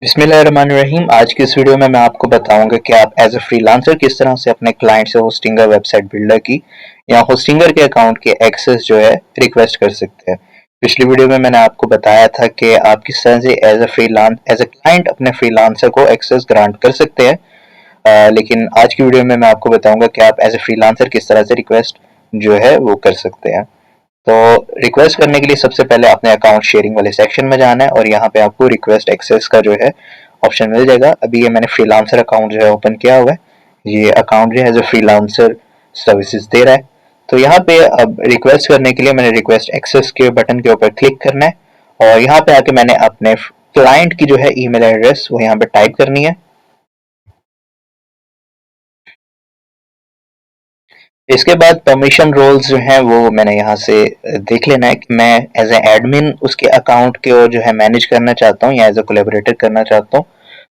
बिस्मिल्लाहिर्रहमानिर्रहीम। आज की इस वीडियो में मैं आपको बताऊंगा कि आप एज अ फ्रीलांसर किस तरह से अपने क्लाइंट से होस्टिंगर वेबसाइट बिल्डर की या होस्टिंगर के अकाउंट के एक्सेस जो है रिक्वेस्ट कर सकते हैं। पिछली वीडियो में मैंने आपको बताया था कि आप किस तरह से एज अ क्लाइंट अपने फ्रीलांसर को एक्सेस ग्रांट कर सकते हैं। लेकिन आज की वीडियो में मैं आपको बताऊंगा कि आप एज अ फ्रीलांसर किस तरह से रिक्वेस्ट जो है वो कर सकते हैं। तो रिक्वेस्ट करने के लिए सबसे पहले अपने अकाउंट शेयरिंग वाले सेक्शन में जाना है और यहाँ पे आपको रिक्वेस्ट एक्सेस का जो है ऑप्शन मिल जाएगा। अभी ये मैंने फ्रीलांसर अकाउंट जो है ओपन किया हुआ है। ये अकाउंट जो है जो फ्रीलांसर सर्विसेज दे रहा है। तो यहाँ पे अब रिक्वेस्ट करने के लिए मैंने रिक्वेस्ट एक्सेस के बटन के ऊपर क्लिक करना है और यहाँ पे आके मैंने अपने क्लाइंट की जो है ईमेल एड्रेस वो यहाँ पे टाइप करनी है। इसके बाद परमिशन रोल्स जो हैं वो मैंने यहाँ से देख लेना है कि मैं एज ए एडमिन उसके अकाउंट को जो है मैनेज करना चाहता हूँ या एज ए कोलैबोरेटर करना चाहता हूँ।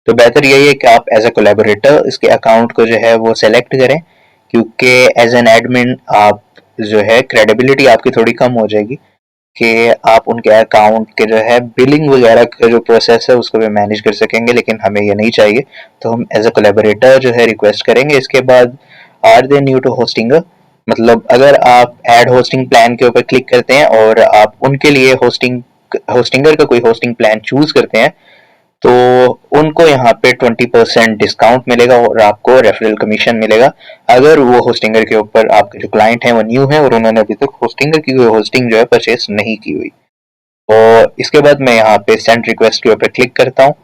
तो बेहतर यही है कि आप एज ए कोलैबोरेटर इसके अकाउंट को जो है वो सेलेक्ट करें, क्योंकि एज एन एडमिन आप जो है क्रेडिबिलिटी आपकी थोड़ी कम हो जाएगी कि आप उनके अकाउंट के जो है बिलिंग वगैरह का जो प्रोसेस है उसको भी मैनेज कर सकेंगे, लेकिन हमें ये नहीं चाहिए। तो हम एज अ कोलैबोरेटर जो है रिक्वेस्ट करेंगे। इसके बाद are they new to Hostinger, मतलब अगर आप ऐड होस्टिंग प्लान के ऊपर क्लिक करते हैं और आप उनके लिए होस्टिंगर का कोई होस्टिंग प्लान चूज करते हैं तो उनको यहाँ पे 20% डिस्काउंट मिलेगा और आपको रेफरल कमीशन मिलेगा अगर वो होस्टिंगर के ऊपर आपके जो क्लाइंट हैं वो न्यू है और उन्होंने अभी तक होस्टिंगर की कोई होस्टिंग जो है परचेस नहीं की हुई। तो इसके बाद मैं यहाँ पे सेंड रिक्वेस्ट के ऊपर क्लिक करता हूँ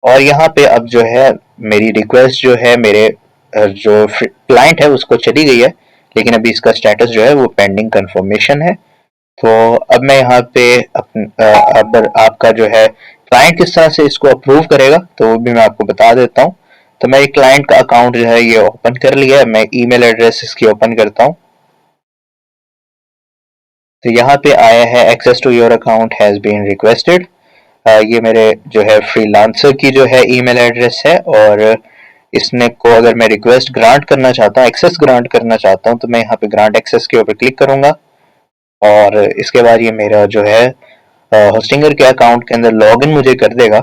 और यहाँ पे अब जो है मेरी रिक्वेस्ट जो है मेरे जो क्लाइंट है उसको चली गई है, लेकिन अभी इसका स्टेटस जो है वो पेंडिंग कंफर्मेशन है। तो अब मैं यहाँ पे अब आपका जो है क्लाइंट किस तरह से इसको अप्रूव करेगा तो वो भी मैं आपको बता देता हूँ। तो मैं क्लाइंट का अकाउंट जो है ये ओपन कर लिया है। मैं ईमेल एड्रेस इसकी ओपन करता हूँ। तो यहाँ पे आया है access to your account has been requested. ये मेरे जो है फ्रीलांसर की जो है ईमेल एड्रेस है और इसने को अगर मैं रिक्वेस्ट ग्रांट करना चाहता हूँ, एक्सेस ग्रांट करना चाहता हूँ, तो मैं यहाँ पे ग्रांट एक्सेस के ऊपर क्लिक करूंगा और इसके बाद ये मेरा जो है होस्टिंगर के अकाउंट के अंदर लॉगिन मुझे कर देगा।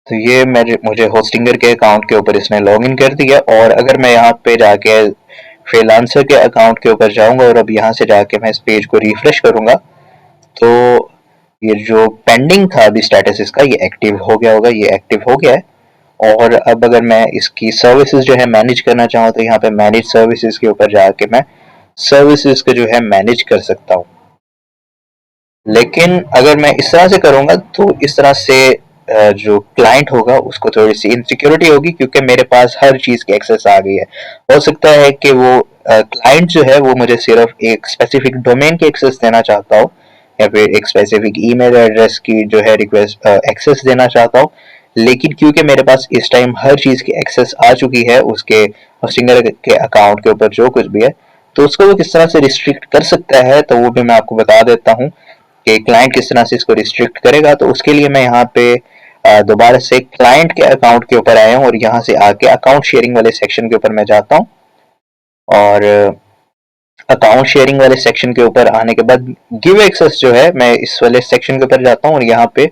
तो ये मुझे होस्टिंगर के अकाउंट के ऊपर इसने लॉगिन कर दिया और अगर मैं यहाँ पे जाके फ्रीलांसर के अकाउंट के ऊपर जाऊंगा और अब यहाँ से जाके मैं इस पेज को रिफ्रेश करूंगा तो ये जो पेंडिंग था अभी स्टेटस इसका ये एक्टिव हो गया होगा। ये एक्टिव हो गया है और अब अगर मैं इसकी सर्विसेज जो है मैनेज करना चाहूँ तो यहाँ पे मैनेज सर्विसेज के ऊपर जाके मैं सर्विसेज को जो है मैनेज कर सकता हूँ। लेकिन अगर मैं इस तरह से करूंगा तो इस तरह से जो क्लाइंट होगा उसको थोड़ी सी इनसिक्योरिटी होगी, क्योंकि मेरे पास हर चीज की एक्सेस आ गई है। हो सकता है कि वो क्लाइंट जो है वो मुझे सिर्फ एक स्पेसिफिक डोमेन की एक्सेस देना चाहता हो या फिर एक स्पेसिफिक ईमेल एड्रेस की जो है रिक्वेस्ट एक्सेस देना चाहता हो, लेकिन क्योंकि मेरे पास इस टाइम हर चीज की एक्सेस आ चुकी है उसके होस्टिंगर के अकाउंट के ऊपर जो कुछ भी है, तो उसको वो किस तरह से रिस्ट्रिक्ट कर सकता है तो वो भी मैं आपको बता देता हूँ कि क्लाइंट किस तरह से इसको रिस्ट्रिक्ट करेगा। तो उसके लिए मैं यहाँ पे दोबारा से क्लाइंट के अकाउंट के ऊपर आया हूँ और यहाँ से आके अकाउंट शेयरिंग वाले सेक्शन के ऊपर मैं जाता हूँ और अकाउंट शेयरिंग वाले सेक्शन के ऊपर आने के बाद गिव एक्सेस जो है मैं इस वाले सेक्शन के ऊपर जाता हूँ और यहाँ पे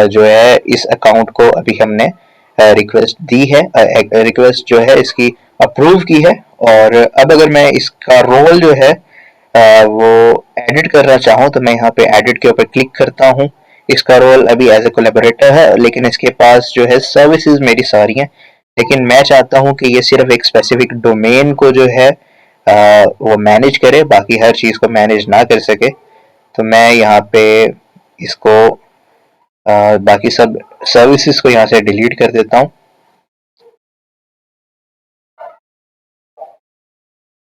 जो है इस अकाउंट को अभी हमने रिक्वेस्ट दी है, रिक्वेस्ट जो है इसकी अप्रूव की है। और अब अगर मैं इसका रोल जो है वो एडिट करना चाहूँ तो मैं यहाँ पे एडिट के ऊपर क्लिक करता हूँ। इसका रोल अभी एज ए कोलैबोरेटर है, लेकिन इसके पास जो है सर्विसेज मेरी सारी हैं, लेकिन मैं चाहता हूँ कि ये सिर्फ एक स्पेसिफिक डोमेन को जो है वो मैनेज करे, बाकी हर चीज़ को मैनेज ना कर सके। तो मैं यहाँ पे इसको बाकी सब सर्विसेज को यहाँ से डिलीट कर देता हूँ।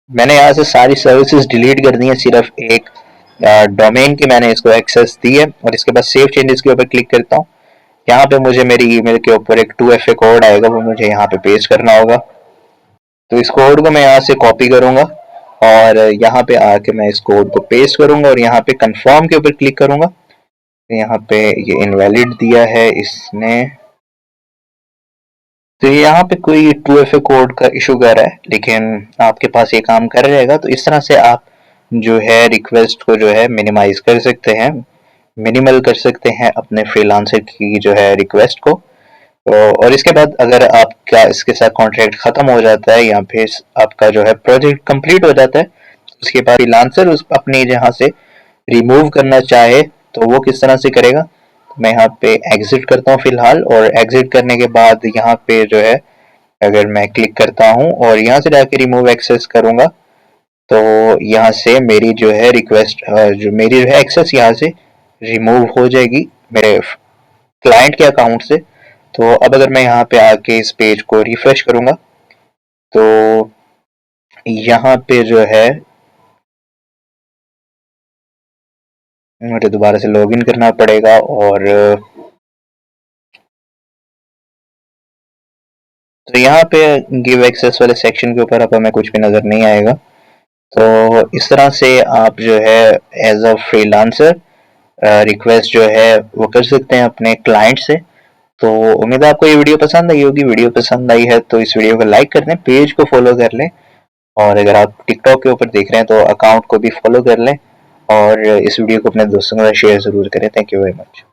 मैंने यहाँ से सारी सर्विसेज डिलीट कर दी है, सिर्फ एक डोमेन की मैंने इसको एक्सेस दी है और इसके बाद सेव चेंजेस के ऊपर क्लिक करता हूँ। यहाँ पे मुझे मेरी ईमेल के ऊपर एक 2FA कोड आएगा, वो मुझे यहाँ पे पेस्ट करना होगा। तो इस कोड को मैं यहाँ से कॉपी करूंगा और यहाँ पे आके मैं इस कोड को पेस्ट करूंगा और यहाँ पे कंफर्म के ऊपर क्लिक करूंगा। तो यहाँ पे ये इनवैलिड दिया है इसने, तो यहाँ पे कोई 2FA कोड का इशू कर रहा है, लेकिन आपके पास ये काम कर रहेगा। तो इस तरह से आप जो है रिक्वेस्ट को जो है मिनिमाइज कर सकते हैं, मिनिमल कर सकते हैं अपने फ्रीलांसर की जो है रिक्वेस्ट को। और इसके बाद अगर आपका इसके साथ कॉन्ट्रैक्ट खत्म हो जाता है या फिर आपका जो है प्रोजेक्ट कंप्लीट हो जाता है, उसके बाद फ्रीलांसर उस अपने जहाँ से रिमूव करना चाहे तो वो किस तरह से करेगा। तो मैं यहाँ पे एग्जिट करता हूँ फिलहाल, और एग्जिट करने के बाद यहाँ पे जो है अगर मैं क्लिक करता हूँ और यहाँ से जाके रिमूव एक्सेस करूँगा, तो यहाँ से मेरी जो है रिक्वेस्ट जो मेरी जो है एक्सेस यहाँ से रिमूव हो जाएगी मेरे क्लाइंट के अकाउंट से। तो अब अगर मैं यहाँ पे आके इस पेज को रिफ्रेश करूँगा तो यहाँ पे जो है मुझे दोबारा से लॉगिन करना पड़ेगा, और तो यहाँ पे गिव एक्सेस वाले सेक्शन के ऊपर अब हमें कुछ भी नज़र नहीं आएगा। तो इस तरह से आप जो है एज अ फ्रीलांसर रिक्वेस्ट जो है वो कर सकते हैं अपने क्लाइंट से। तो उम्मीद है आपको ये वीडियो पसंद आई होगी। वीडियो पसंद आई है तो इस वीडियो को लाइक कर दें, पेज को फॉलो कर लें, और अगर आप टिकटॉक के ऊपर देख रहे हैं तो अकाउंट को भी फॉलो कर लें, और इस वीडियो को अपने दोस्तों के साथ शेयर ज़रूर करें। Thank you very much.